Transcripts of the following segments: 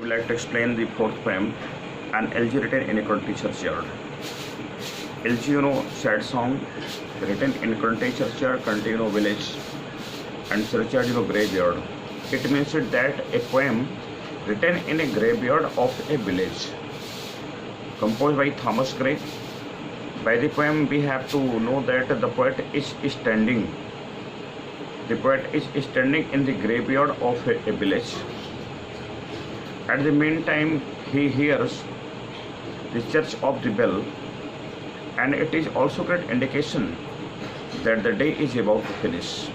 would like to explain the fourth poem, an elegy written in a country churchyard. Elegy, sad song written in country churchyard, country, village, and churchyard, graveyard. It means that a poem written in a graveyard of a village, composed by Thomas Gray. By the poem, we have to know that the poet is standing. The poet is standing in the graveyard of a village. At the meantime, he hears the church of the bell, and it is also great indication that the day is about to finish.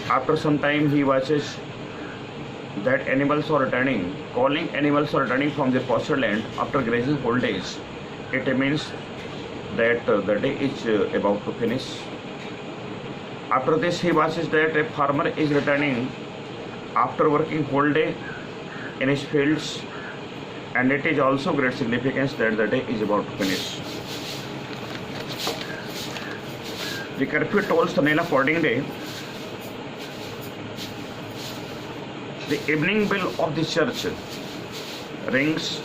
After some time, he watches that animals are returning, calling animals are returning from their pasture land after grazing whole days. It means that the day is about to finish. After this, he watches that a farmer is returning after working whole day in his fields, and it is also great significance that the day is about to finish. The curfew tolls the knell accordingly. The evening bell of the church rings,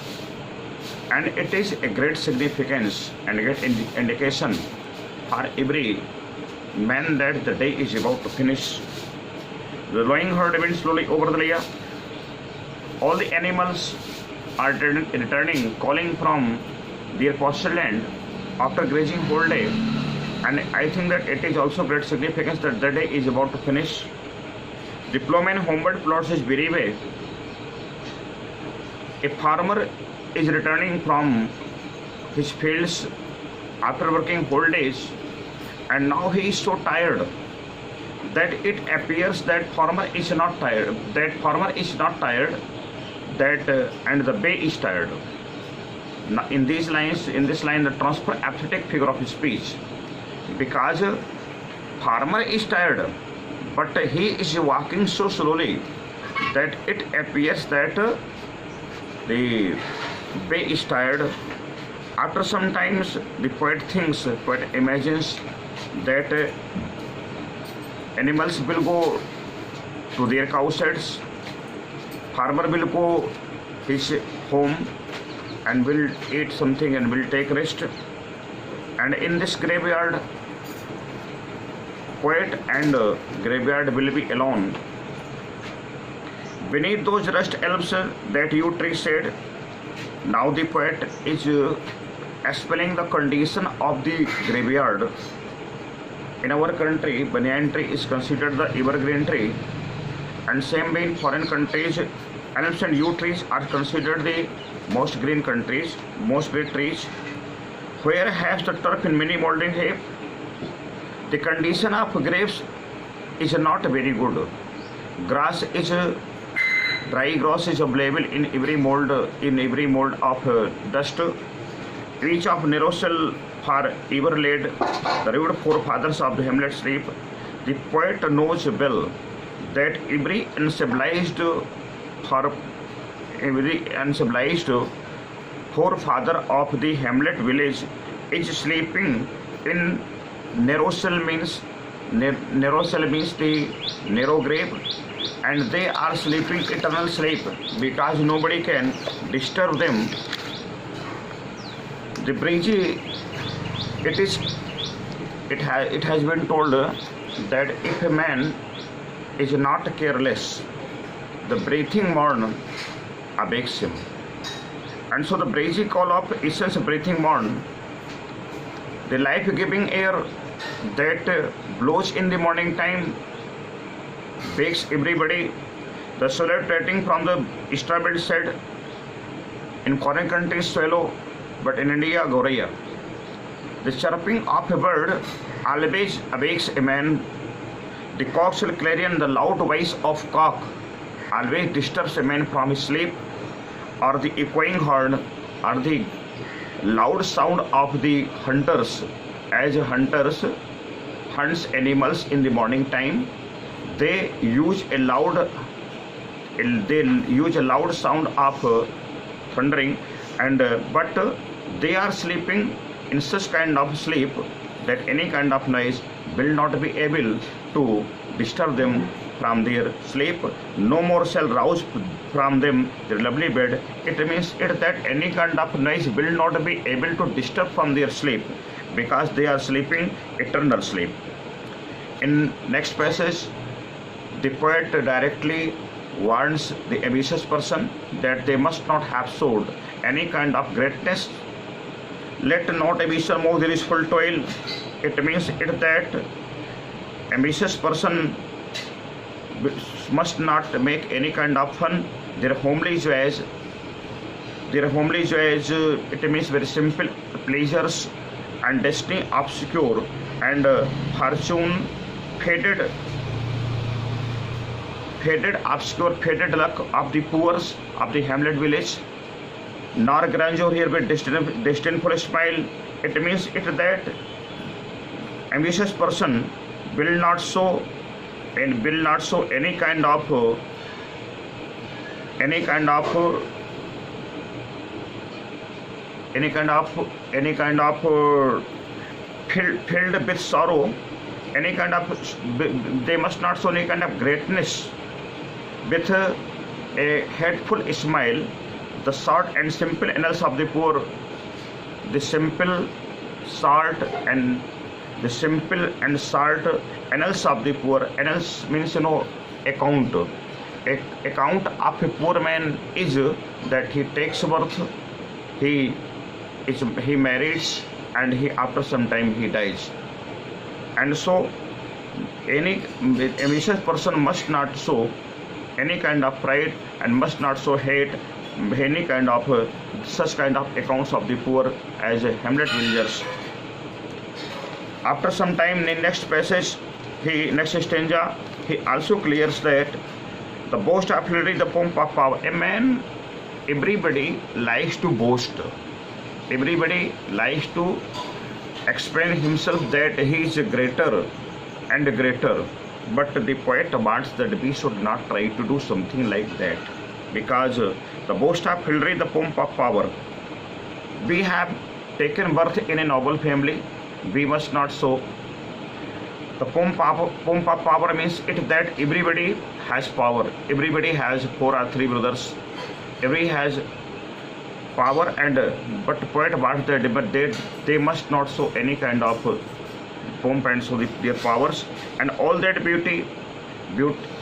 and it is a great significance and a great indication for every man that the day is about to finish. The lowing herd went slowly over the layer. All the animals are returning, calling from their pasture land after grazing whole day, and I think that it is also great significance that the day is about to finish. The plowman homeward plods his weary way. A farmer is returning from his fields after working whole days, and now he is so tired that it appears that farmer is not tired. And the bay is tired. Now, in this line, the transfer apathetic figure of speech, because farmer is tired, but he is walking so slowly that it appears that the bay is tired. After some times, the poet imagines that animals will go to their cow sheds, farmer will go his home and will eat something and will take rest, and in this graveyard, poet and graveyard will be alone. Beneath those rust elms that you tree said, now the poet is explaining the condition of the graveyard. In our country, banyan tree is considered the evergreen tree, and same way in foreign countries, elms and yew trees are considered the most green trees. Where has the turf in many molding shape? The condition of graves is not very good. Dry grass is available in every mold of dust. Each of narrow cell for ever laid, the rude forefathers of the hamlet sleep. The poet knows well that every uncivilized forefather of the hamlet village is sleeping in narrow cell means the narrow grave, and they are sleeping eternal sleep because nobody can disturb them. The breezy, it has been told that if a man is not careless, the breathing morn awakes him. And so the breezy call of essence breathing morn, the life-giving air that blows in the morning time, wakes everybody. The swallow trading from the starboard side. In foreign countries, swallow, but in India, goraya. The chirping of a bird always awakes a man. The coxswain clarion, the loud voice of cock, always disturbs a man from his sleep, or the echoing horn, or the loud sound of the hunters. As hunters hunts animals in the morning time, they use a loud sound of thundering, and but they are sleeping in such kind of sleep that any kind of noise will not be able to disturb them from their sleep, no more shall rouse from them their lovely bed. It means it that any kind of noise will not be able to disturb from their sleep, because they are sleeping eternal sleep. In next passage, the poet directly warns the ambitious person that they must not have showed any kind of greatness. Let not ambition move their full toil. It means it that ambitious person must not make any kind of fun. Their homely joys, it means very simple pleasures, and destiny obscure, and fortune faded, obscure, faded luck of the poor of the hamlet village, nor grandeur here with disdainful smile. It means it that ambitious person will not show any kind of filled with sorrow, they must not show any kind of greatness. With a hateful smile, the short and simple annals of the poor, the simple salt and salt annals of the poor. Annals means account. Account of a poor man is that he takes birth, he marries, and after some time he dies. And so any ambitious person must not show any kind of pride and must not show hate any kind of such kind of accounts of the poor as hamlet villagers. After some time, in the next passage, next stanza, he also clears that the boast of flattery, the pomp of power. A man, everybody likes to boast. Everybody likes to explain himself that he is greater and greater. But the poet wants that we should not try to do something like that, because the boast of flattery, the pomp of power. We have taken birth in a noble family. We must not show. The pomp of power means it that everybody has power. Everybody has 4 or 3 brothers. Every has power, and but poet wants that, but they must not show any kind of pomp and show their powers and all that beauty.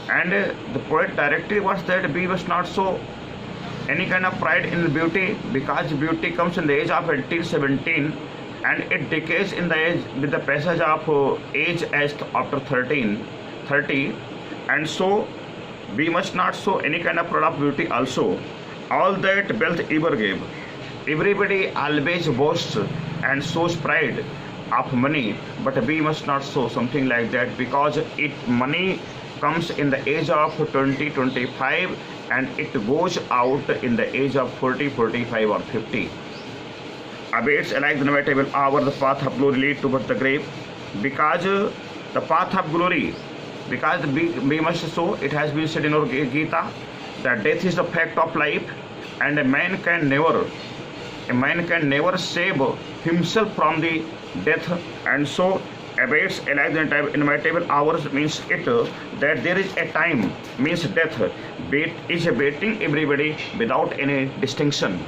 And the poet directly wants that we must not show any kind of pride in beauty, because beauty comes in the age of 18, 17, and it decays in the age with the passage of age as after 30, and so we must not show any kind of pride of beauty also. All that wealth ever gave. Everybody always boasts and shows pride of money, but we must not show something like that, because money comes in the age of 20, 25, and it goes out in the age of 40, 45 or 50. Abates alike the inevitable hour, the path of glory lead towards the grave, because the path of glory, because we must show, it has been said in our Gita that death is the fact of life, and a man can never save himself from the death. And so abates alike the inevitable hours means it that there is a time, means death is abating everybody without any distinction.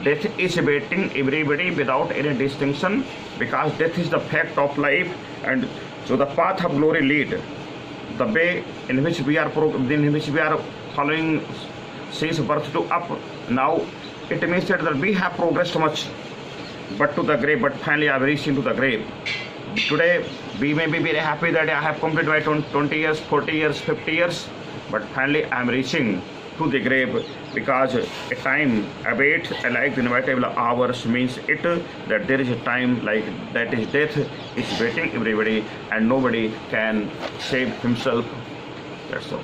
Death is abating everybody without any distinction, because death is the fact of life. And so the path of glory lead, the way in which we are following since birth to up. Now it means that we have progressed much, but to the grave, but finally I have reached into the grave. Today we may be very happy that I have completed my 20 years, 40 years, 50 years, but finally I am reaching to the grave, because a time abates like the inevitable hours means it that there is a time like that is death is waiting everybody, and nobody can save himself. That's all.